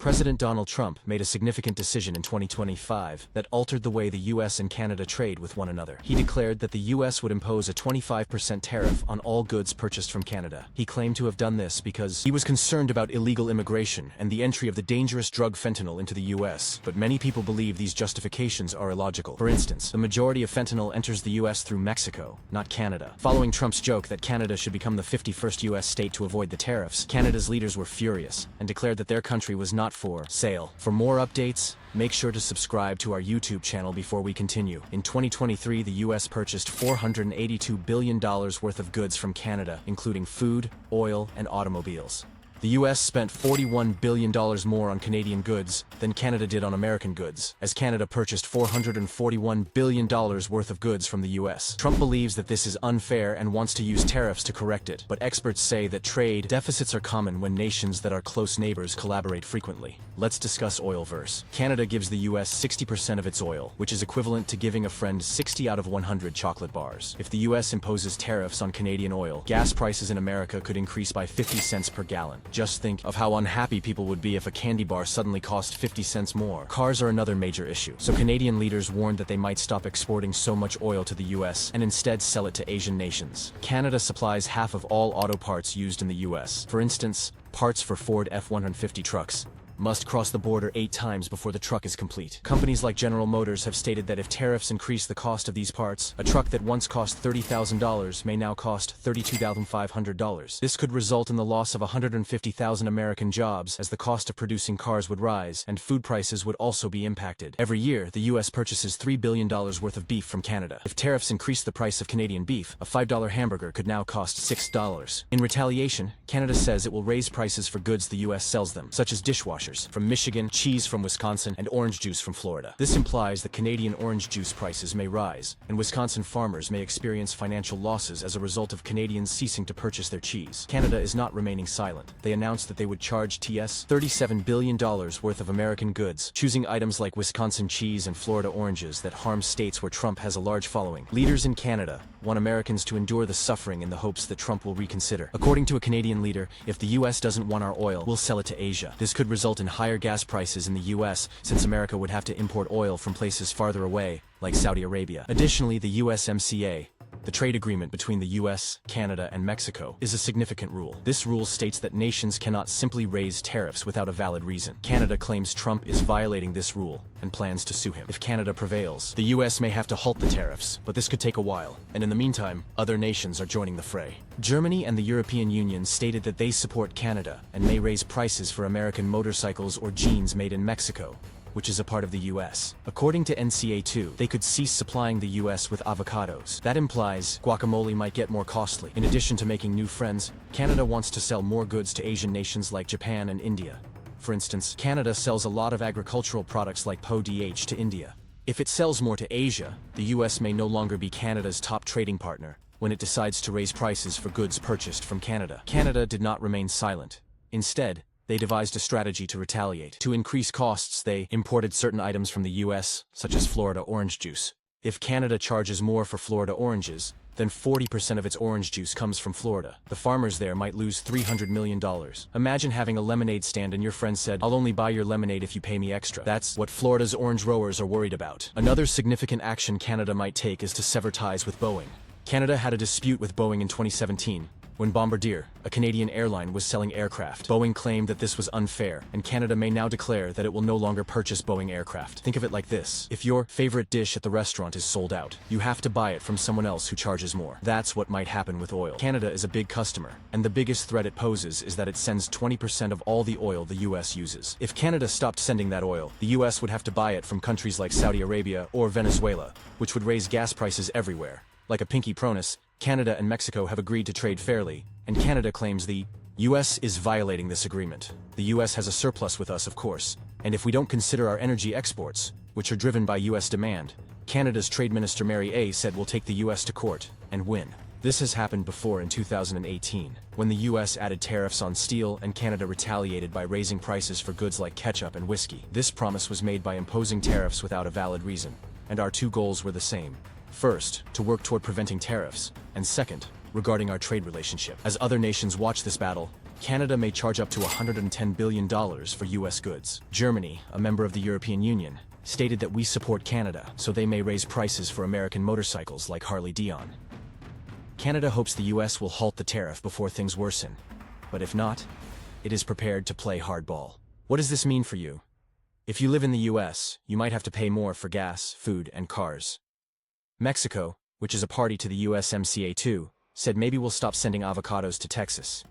President Donald Trump made a significant decision in 2025 that altered the way the US and Canada trade with one another. He declared that the US would impose a 25% tariff on all goods purchased from Canada. He claimed to have done this because he was concerned about illegal immigration and the entry of the dangerous drug fentanyl into the US, but many people believe these justifications are illogical. For instance, the majority of fentanyl enters the US through Mexico, not Canada. Following Trump's joke that Canada should become the 51st US state to avoid the tariffs, Canada's leaders were furious and declared that their country was not for sale. For more updates, make sure to subscribe to our YouTube channel before we continue. In 2023, the US purchased $482 billion worth of goods from Canada, including food, oil, and automobiles. The US spent $41 billion more on Canadian goods than Canada did on American goods, as Canada purchased $441 billion worth of goods from the US. Trump believes that this is unfair and wants to use tariffs to correct it, but experts say that trade deficits are common when nations that are close neighbors collaborate frequently. Let's discuss Oilverse. Canada gives the US 60% of its oil, which is equivalent to giving a friend 60 out of 100 chocolate bars. If the US imposes tariffs on Canadian oil, gas prices in America could increase by 50 cents per gallon. Just think of how unhappy people would be if a candy bar suddenly cost 50 cents more. Cars are another major issue, so Canadian leaders warned that they might stop exporting so much oil to the US and instead sell it to Asian nations. Canada supplies half of all auto parts used in the US. For instance, parts for Ford F-150 trucks must cross the border 8 times before the truck is complete. Companies like General Motors have stated that if tariffs increase the cost of these parts, a truck that once cost $30,000 may now cost $32,500. This could result in the loss of 150,000 American jobs, as the cost of producing cars would rise, and food prices would also be impacted. Every year, the US purchases $3 billion worth of beef from Canada. If tariffs increase the price of Canadian beef, a $5 hamburger could now cost $6. In retaliation, Canada says it will raise prices for goods the US sells them, such as dishwashers from Michigan, cheese from Wisconsin, and orange juice from Florida. This implies that Canadian orange juice prices may rise, and Wisconsin farmers may experience financial losses as a result of Canadians ceasing to purchase their cheese. Canada is not remaining silent. They announced that they would charge TS $37 billion worth of American goods, choosing items like Wisconsin cheese and Florida oranges that harm states where Trump has a large following. Leaders in Canada want Americans to endure the suffering in the hopes that Trump will reconsider. According to a Canadian leader, if the US doesn't want our oil, we'll sell it to Asia. This could result in higher gas prices in the US, since America would have to import oil from places farther away, like Saudi Arabia. Additionally, the USMCA, the trade agreement between the US, Canada, and Mexico, is a significant rule. This rule states that nations cannot simply raise tariffs without a valid reason. Canada claims Trump is violating this rule and plans to sue him. If Canada prevails, the US may have to halt the tariffs, but this could take a while, and in the meantime, other nations are joining the fray. Germany and the European Union stated that they support Canada and may raise prices for American motorcycles or jeans made in Mexico, which is a part of the US. According to NCA2, they could cease supplying the US with avocados. That implies guacamole might get more costly. In addition to making new friends, Canada wants to sell more goods to Asian nations like Japan and India. For instance, Canada sells a lot of agricultural products like PODH to India. If it sells more to Asia, the US may no longer be Canada's top trading partner when it decides to raise prices for goods purchased from Canada. Canada did not remain silent. Instead, they devised a strategy to retaliate. To increase costs, they imported certain items from the US, such as Florida orange juice. If Canada charges more for Florida oranges, then 40% of its orange juice comes from Florida. The farmers there might lose $300 million. Imagine having a lemonade stand and your friend said, "I'll only buy your lemonade if you pay me extra." That's what Florida's orange growers are worried about. Another significant action Canada might take is to sever ties with Boeing. Canada had a dispute with Boeing in 2017. When Bombardier, a Canadian airline, was selling aircraft. Boeing claimed that this was unfair, and Canada may now declare that it will no longer purchase Boeing aircraft. Think of it like this. If your favorite dish at the restaurant is sold out, you have to buy it from someone else who charges more. That's what might happen with oil. Canada is a big customer, and the biggest threat it poses is that it sends 20% of all the oil the US uses. If Canada stopped sending that oil, the US would have to buy it from countries like Saudi Arabia or Venezuela, which would raise gas prices everywhere. Like a pinky promise, Canada and Mexico have agreed to trade fairly, and Canada claims the US is violating this agreement. The US has a surplus with us, of course, and if we don't consider our energy exports, which are driven by US demand, Canada's Trade Minister Mary A said we'll take the US to court and win. This has happened before in 2018, when the US added tariffs on steel and Canada retaliated by raising prices for goods like ketchup and whiskey. This promise was made by imposing tariffs without a valid reason, and our two goals were the same. First, to work toward preventing tariffs, and second, regarding our trade relationship. As other nations watch this battle, Canada may charge up to $110 billion for US goods. Germany, a member of the European Union, stated that we support Canada, so they may raise prices for American motorcycles like Harley-Davidson. Canada hopes the US will halt the tariff before things worsen, but if not, it is prepared to play hardball. What does this mean for you? If you live in the US, you might have to pay more for gas, food, and cars. Mexico, which is a party to the USMCA too, said maybe we'll stop sending avocados to Texas.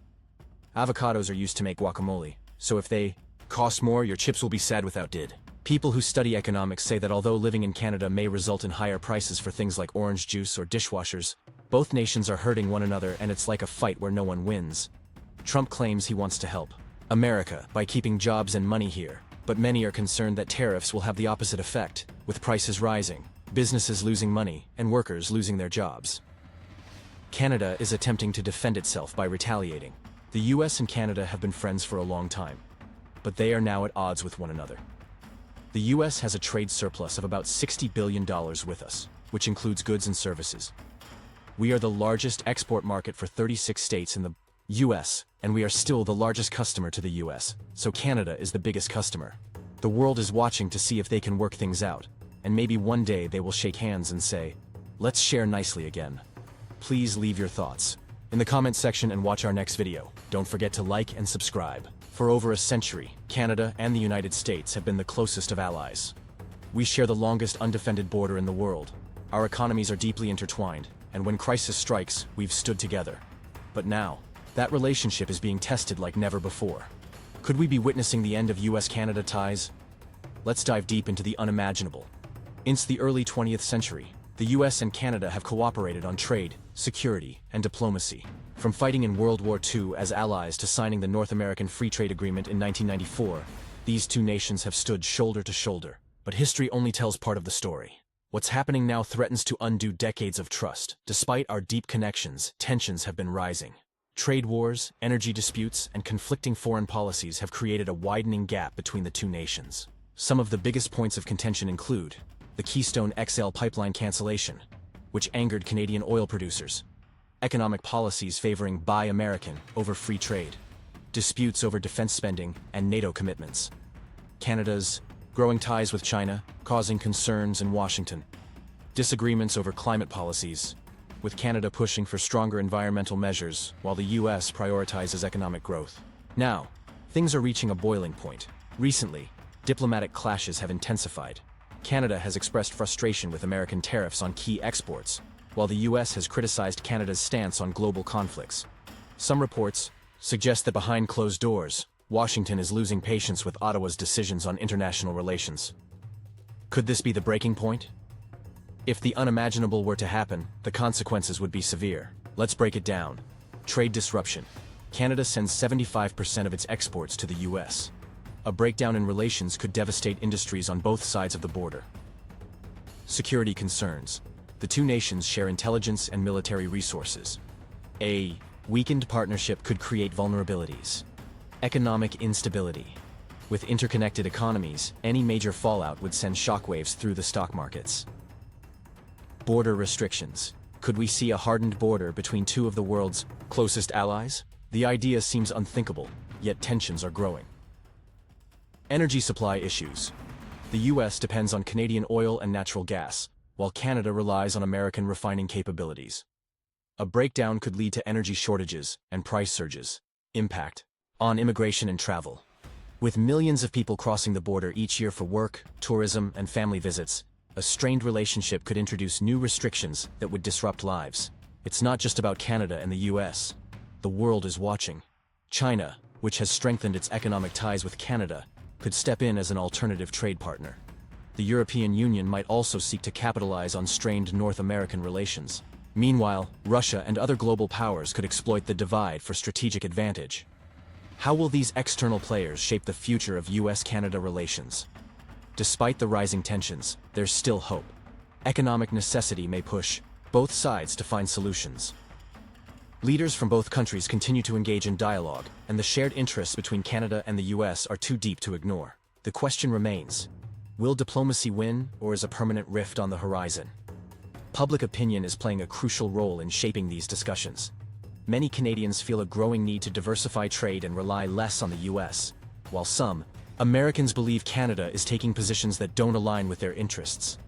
Avocados are used to make guacamole, so if they cost more, your chips will be sad without did. People who study economics say that although living in Canada may result in higher prices for things like orange juice or dishwashers, both nations are hurting one another and it's like a fight where no one wins. Trump claims he wants to help America by keeping jobs and money here, but many are concerned that tariffs will have the opposite effect, with prices rising, businesses losing money, and workers losing their jobs. Canada is attempting to defend itself by retaliating. The US and Canada have been friends for a long time, but they are now at odds with one another. The US has a trade surplus of about $60 billion with us, which includes goods and services. We are the largest export market for 36 states in the US, and we are still the largest customer to the US, so Canada is the biggest customer. The world is watching to see if they can work things out, and maybe one day they will shake hands and say, "Let's share nicely again." Please leave your thoughts in the comment section and watch our next video. Don't forget to like and subscribe. For over a century, Canada and the United States have been the closest of allies. We share the longest undefended border in the world. Our economies are deeply intertwined, and when crisis strikes, we've stood together. But now, that relationship is being tested like never before. Could we be witnessing the end of US-Canada ties? Let's dive deep into the unimaginable. Since the early 20th century, the US and Canada have cooperated on trade, security, and diplomacy. From fighting in World War II as allies to signing the North American Free Trade Agreement in 1994, these two nations have stood shoulder to shoulder. But history only tells part of the story. What's happening now threatens to undo decades of trust. Despite our deep connections, tensions have been rising. Trade wars, energy disputes, and conflicting foreign policies have created a widening gap between the two nations. Some of the biggest points of contention include the Keystone XL pipeline cancellation, which angered Canadian oil producers, economic policies favoring Buy American over free trade, disputes over defense spending and NATO commitments, Canada's growing ties with China, causing concerns in Washington, disagreements over climate policies, with Canada pushing for stronger environmental measures while the US prioritizes economic growth. Now, things are reaching a boiling point. Recently, diplomatic clashes have intensified. Canada has expressed frustration with American tariffs on key exports, while the US has criticized Canada's stance on global conflicts. Some reports suggest that behind closed doors, Washington is losing patience with Ottawa's decisions on international relations. Could this be the breaking point? If the unimaginable were to happen, the consequences would be severe. Let's break it down. Trade disruption. Canada sends 75% of its exports to the US. A breakdown in relations could devastate industries on both sides of the border. Security concerns. The two nations share intelligence and military resources. A weakened partnership could create vulnerabilities. Economic instability. With interconnected economies, any major fallout would send shockwaves through the stock markets. Border restrictions. Could we see a hardened border between two of the world's closest allies? The idea seems unthinkable, yet tensions are growing. Energy supply issues. The US depends on Canadian oil and natural gas, while Canada relies on American refining capabilities. A breakdown could lead to energy shortages and price surges. Impact on immigration and travel. With millions of people crossing the border each year for work, tourism, and family visits, a strained relationship could introduce new restrictions that would disrupt lives. It's not just about Canada and the US. The world is watching. China, which has strengthened its economic ties with Canada, could step in as an alternative trade partner. The European Union might also seek to capitalize on strained North American relations. Meanwhile, Russia and other global powers could exploit the divide for strategic advantage. How will these external players shape the future of US-Canada relations? Despite the rising tensions, there's still hope. Economic necessity may push both sides to find solutions. Leaders from both countries continue to engage in dialogue, and the shared interests between Canada and the US are too deep to ignore. The question remains, will diplomacy win, or is a permanent rift on the horizon? Public opinion is playing a crucial role in shaping these discussions. many Canadians feel a growing need to diversify trade and rely less on the US, while some Americans believe Canada is taking positions that don't align with their interests.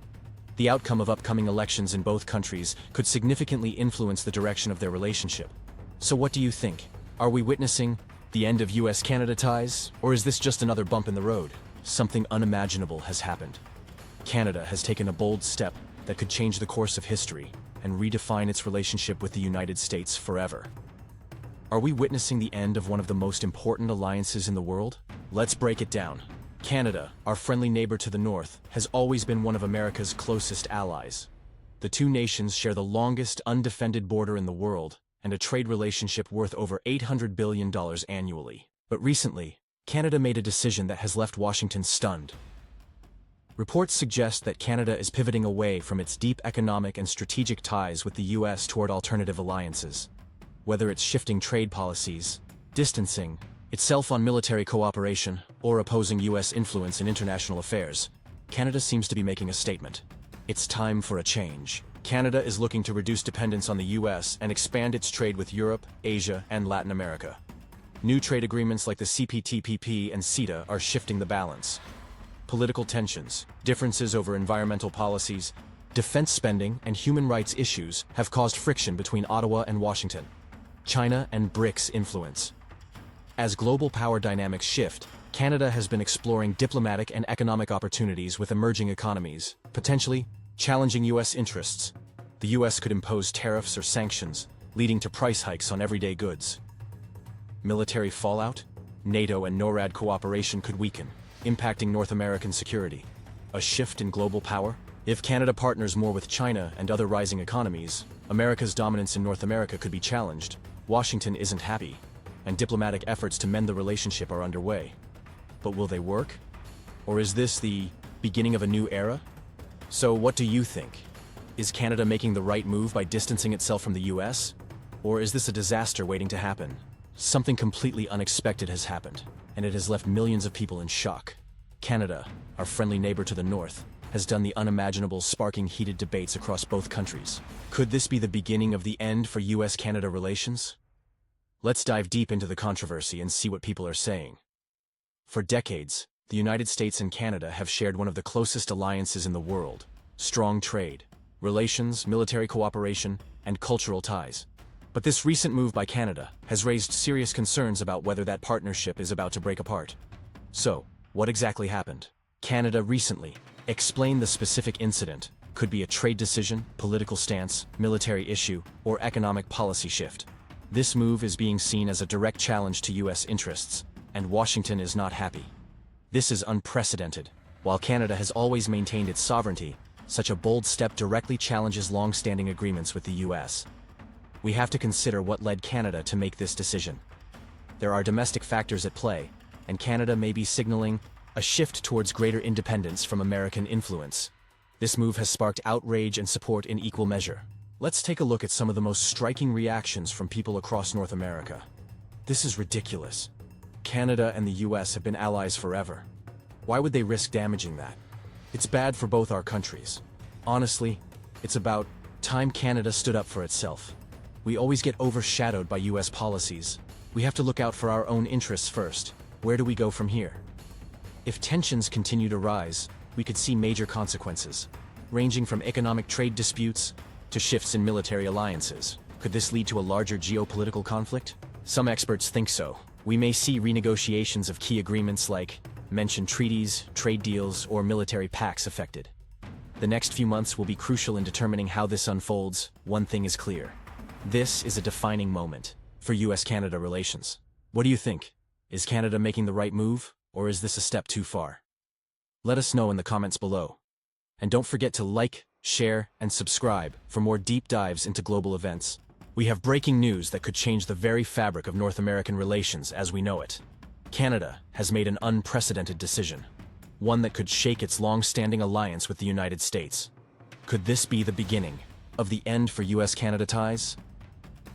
The outcome of upcoming elections in both countries could significantly influence the direction of their relationship. So what do you think? Are we witnessing the end of US-Canada ties, or is this just another bump in the road? Something unimaginable has happened. Canada has taken a bold step that could change the course of history and redefine its relationship with the United States forever. Are we witnessing the end of one of the most important alliances in the world? Let's break it down. Canada, our friendly neighbor to the north, has always been one of America's closest allies. The two nations share the longest undefended border in the world and a trade relationship worth over $800 billion annually. But recently, Canada made a decision that has left Washington stunned. Reports suggest that Canada is pivoting away from its deep economic and strategic ties with the US toward alternative alliances. Whether it's shifting trade policies, distancing itself on military cooperation, or opposing US influence in international affairs, Canada seems to be making a statement. It's time for a change. Canada is looking to reduce dependence on the US and expand its trade with Europe, Asia, and Latin America. New trade agreements like the CPTPP and CETA are shifting the balance. Political tensions, differences over environmental policies, defense spending, and human rights issues have caused friction between Ottawa and Washington. China and BRICS influence. As global power dynamics shift, Canada has been exploring diplomatic and economic opportunities with emerging economies, potentially challenging US interests. The US could impose tariffs or sanctions, leading to price hikes on everyday goods. Military fallout? NATO and NORAD cooperation could weaken, impacting North American security. A shift in global power? If Canada partners more with China and other rising economies, America's dominance in North America could be challenged. Washington isn't happy, and diplomatic efforts to mend the relationship are underway. But will they work? Or is this the beginning of a new era? So what do you think? Is Canada making the right move by distancing itself from the US? Or is this a disaster waiting to happen? Something completely unexpected has happened, and it has left millions of people in shock. Canada, our friendly neighbor to the north, has done the unimaginable, sparking heated debates across both countries. Could this be the beginning of the end for US-Canada relations? Let's dive deep into the controversy and see what people are saying. For decades, the United States and Canada have shared one of the closest alliances in the world: strong trade, relations, military cooperation, and cultural ties. But this recent move by Canada has raised serious concerns about whether that partnership is about to break apart. So, what exactly happened? Canada recently explained the specific incident. Could be a trade decision, political stance, military issue, or economic policy shift. This move is being seen as a direct challenge to US interests, and Washington is not happy. This is unprecedented. While Canada has always maintained its sovereignty, such a bold step directly challenges long-standing agreements with the US. We have to consider what led Canada to make this decision. There are domestic factors at play, and Canada may be signaling a shift towards greater independence from American influence. This move has sparked outrage and support in equal measure. Let's take a look at some of the most striking reactions from people across North America. This is ridiculous. Canada and the US have been allies forever. Why would they risk damaging that? It's bad for both our countries. Honestly, it's about time Canada stood up for itself. We always get overshadowed by US policies. We have to look out for our own interests first. Where do we go from here? If tensions continue to rise, we could see major consequences, ranging from economic trade disputes to shifts in military alliances. Could this lead to a larger geopolitical conflict? Some experts think so. We may see renegotiations of key agreements like mentioned treaties, trade deals, or military pacts affected. The next few months will be crucial in determining how this unfolds. One thing is clear. This is a defining moment for US-Canada relations. What do you think? Is Canada making the right move, or is this a step too far? Let us know in the comments below. And don't forget to like, share, and subscribe for more deep dives into global events. We have breaking news that could change the very fabric of North American relations as we know it. Canada has made an unprecedented decision, one that could shake its long-standing alliance with the United States. Could this be the beginning of the end for US-Canada ties?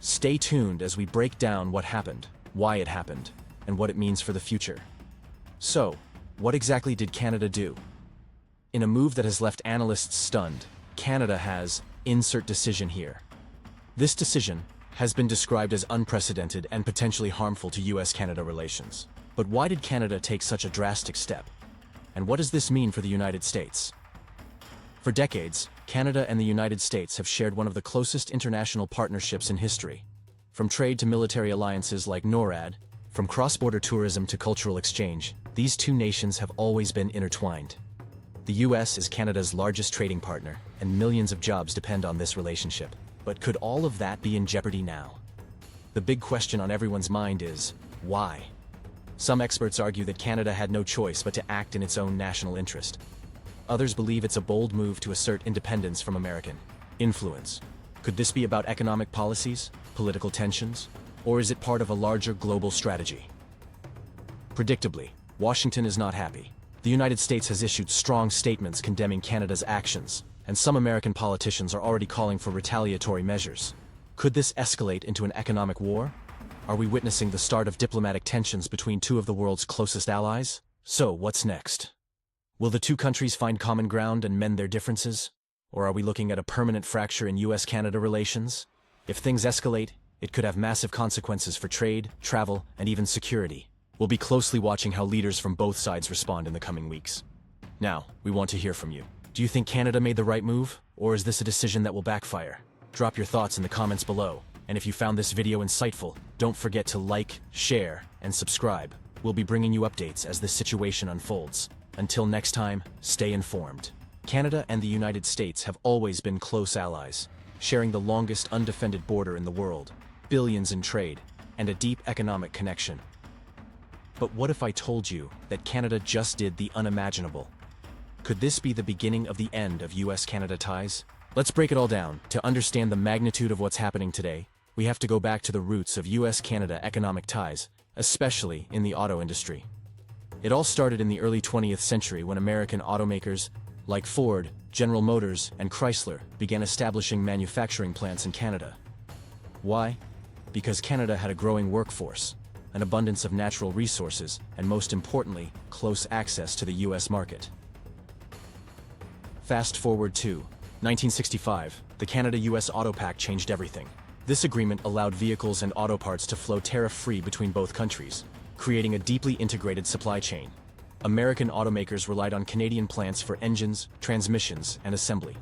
Stay tuned as we break down what happened, why it happened, and what it means for the future. So, what exactly did Canada do? In a move that has left analysts stunned, Canada has insert decision here. This decision has been described as unprecedented and potentially harmful to US-Canada relations. But why did Canada take such a drastic step? And what does this mean for the United States? For decades, Canada and the United States have shared one of the closest international partnerships in history. From trade to military alliances like NORAD, from cross-border tourism to cultural exchange, these two nations have always been intertwined. The US is Canada's largest trading partner, and millions of jobs depend on this relationship. But could all of that be in jeopardy now? The big question on everyone's mind is, why? Some experts argue that Canada had no choice but to act in its own national interest. Others believe it's a bold move to assert independence from American influence. Could this be about economic policies, political tensions, or is it part of a larger global strategy? Predictably, Washington is not happy. The United States has issued strong statements condemning Canada's actions, and some American politicians are already calling for retaliatory measures. Could this escalate into an economic war? Are we witnessing the start of diplomatic tensions between two of the world's closest allies? So, what's next? Will the two countries find common ground and mend their differences? Or are we looking at a permanent fracture in US-Canada relations? If things escalate, it could have massive consequences for trade, travel, and even security. We'll be closely watching how leaders from both sides respond in the coming weeks. Now, we want to hear from you. Do you think Canada made the right move, or is this a decision that will backfire? Drop your thoughts in the comments below, and if you found this video insightful, don't forget to like, share, and subscribe. We'll be bringing you updates as this situation unfolds. Until next time, stay informed. Canada and the United States have always been close allies, sharing the longest undefended border in the world, billions in trade, and a deep economic connection. But what if I told you that Canada just did the unimaginable? Could this be the beginning of the end of US-Canada ties? Let's break it all down. To understand the magnitude of what's happening today, we have to go back to the roots of US-Canada economic ties, especially in the auto industry. It all started in the early 20th century when American automakers like Ford, General Motors, and Chrysler began establishing manufacturing plants in Canada. Why? Because Canada had a growing workforce, an abundance of natural resources, and most importantly, close access to the US market. Fast forward to 1965, the Canada-US Auto Pact changed everything. This agreement allowed vehicles and auto parts to flow tariff-free between both countries, creating a deeply integrated supply chain. American automakers relied on Canadian plants for engines, transmissions, and assembly.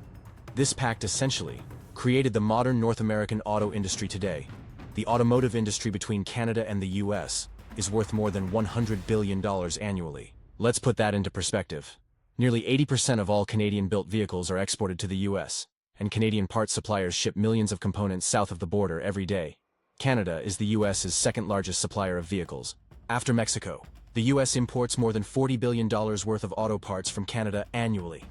This pact essentially created the modern North American auto industry today. The automotive industry between Canada and the US is worth more than $100 billion annually. Let's put that into perspective. Nearly 80% of all Canadian-built vehicles are exported to the US, and Canadian parts suppliers ship millions of components south of the border every day. Canada is the US's second-largest supplier of vehicles. After Mexico, the US imports more than $40 billion worth of auto parts from Canada annually.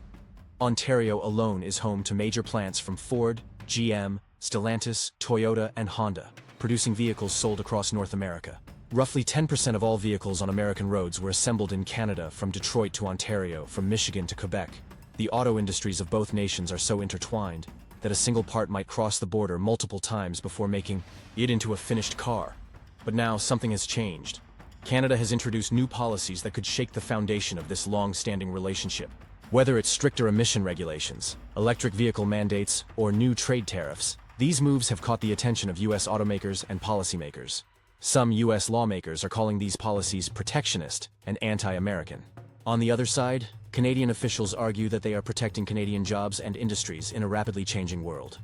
Ontario alone is home to major plants from Ford, GM, Stellantis, Toyota, and Honda, producing vehicles sold across North America. Roughly 10% of all vehicles on American roads were assembled in Canada, from Detroit to Ontario, from Michigan to Quebec. The auto industries of both nations are so intertwined that a single part might cross the border multiple times before making it into a finished car. But now something has changed. Canada has introduced new policies that could shake the foundation of this long-standing relationship. Whether it's stricter emission regulations, electric vehicle mandates, or new trade tariffs, these moves have caught the attention of US automakers and policymakers. Some US lawmakers are calling these policies protectionist and anti-American. On the other side, Canadian officials argue that they are protecting Canadian jobs and industries in a rapidly changing world.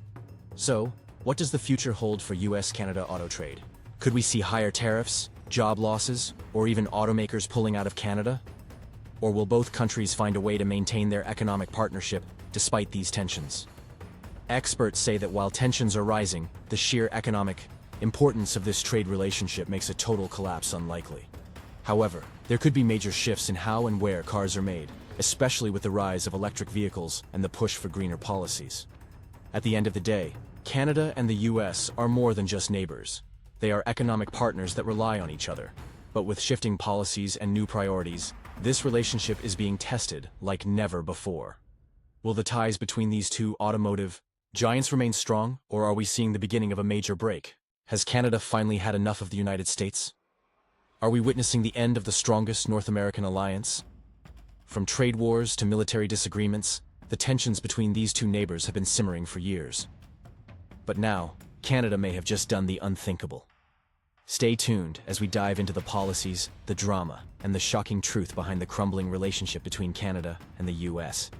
So, what does the future hold for US-Canada auto trade? Could we see higher tariffs, job losses, or even automakers pulling out of Canada? Or will both countries find a way to maintain their economic partnership despite these tensions? Experts say that while tensions are rising, the sheer economic importance of this trade relationship makes a total collapse unlikely. However, there could be major shifts in how and where cars are made, especially with the rise of electric vehicles and the push for greener policies. At the end of the day, Canada and the US are more than just neighbors. They are economic partners that rely on each other. But with shifting policies and new priorities, this relationship is being tested like never before. Will the ties between these two automotive giants remain strong, or are we seeing the beginning of a major break? Has Canada finally had enough of the United States? Are we witnessing the end of the strongest North American alliance? From trade wars to military disagreements, the tensions between these two neighbors have been simmering for years. But now, Canada may have just done the unthinkable. Stay tuned as we dive into the policies, the drama, and the shocking truth behind the crumbling relationship between Canada and the US.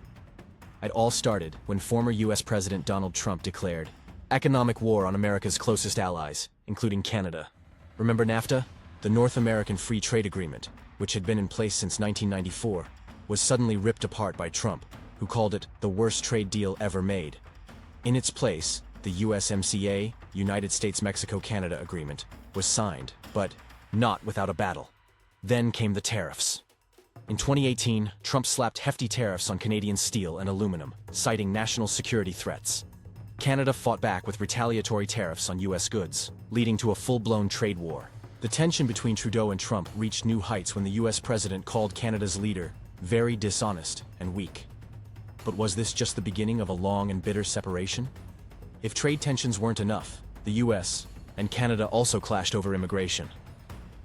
It all started when former US President Donald Trump declared economic war on America's closest allies, including Canada. Remember NAFTA? The North American Free Trade Agreement, which had been in place since 1994, was suddenly ripped apart by Trump, who called it the worst trade deal ever made. In its place, the USMCA, United States-Mexico-Canada Agreement, was signed, but not without a battle. Then came the tariffs. In 2018, Trump slapped hefty tariffs on Canadian steel and aluminum, citing national security threats. Canada fought back with retaliatory tariffs on US goods, leading to a full-blown trade war. The tension between Trudeau and Trump reached new heights when the US president called Canada's leader very dishonest and weak. But was this just the beginning of a long and bitter separation? If trade tensions weren't enough, the US and Canada also clashed over immigration.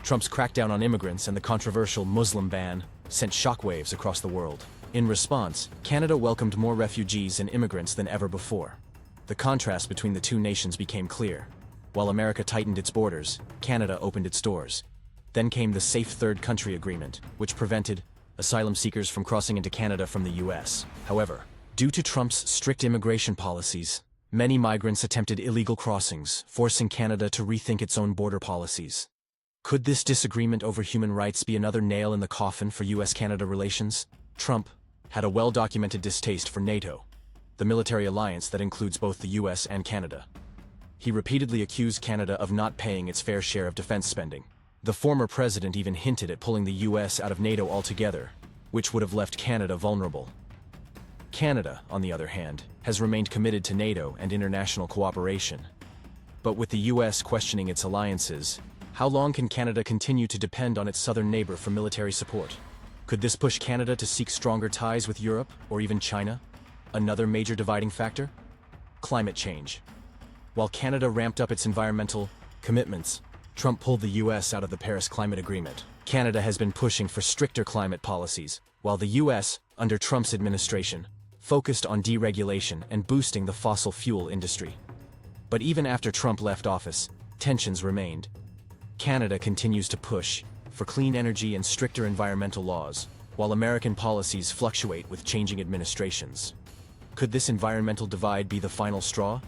Trump's crackdown on immigrants and the controversial Muslim ban sent shockwaves across the world. In response, Canada welcomed more refugees and immigrants than ever before. The contrast between the two nations became clear. While America tightened its borders, Canada opened its doors. Then came the Safe Third Country Agreement, which prevented asylum seekers from crossing into Canada from the US. However, due to Trump's strict immigration policies, many migrants attempted illegal crossings, forcing Canada to rethink its own border policies. Could this disagreement over human rights be another nail in the coffin for US-Canada relations? Trump had a well-documented distaste for NATO, the military alliance that includes both the US and Canada. He repeatedly accused Canada of not paying its fair share of defense spending. The former president even hinted at pulling the US out of NATO altogether, which would have left Canada vulnerable. Canada, on the other hand, has remained committed to NATO and international cooperation. But with the US questioning its alliances, how long can Canada continue to depend on its southern neighbor for military support? Could this push Canada to seek stronger ties with Europe or even China? Another major dividing factor? Climate change. While Canada ramped up its environmental commitments, Trump pulled the US out of the Paris Climate Agreement. Canada has been pushing for stricter climate policies, while the US, under Trump's administration, focused on deregulation and boosting the fossil fuel industry. But even after Trump left office, tensions remained. Canada continues to push for clean energy and stricter environmental laws, while American policies fluctuate with changing administrations. Could this environmental divide be the final straw?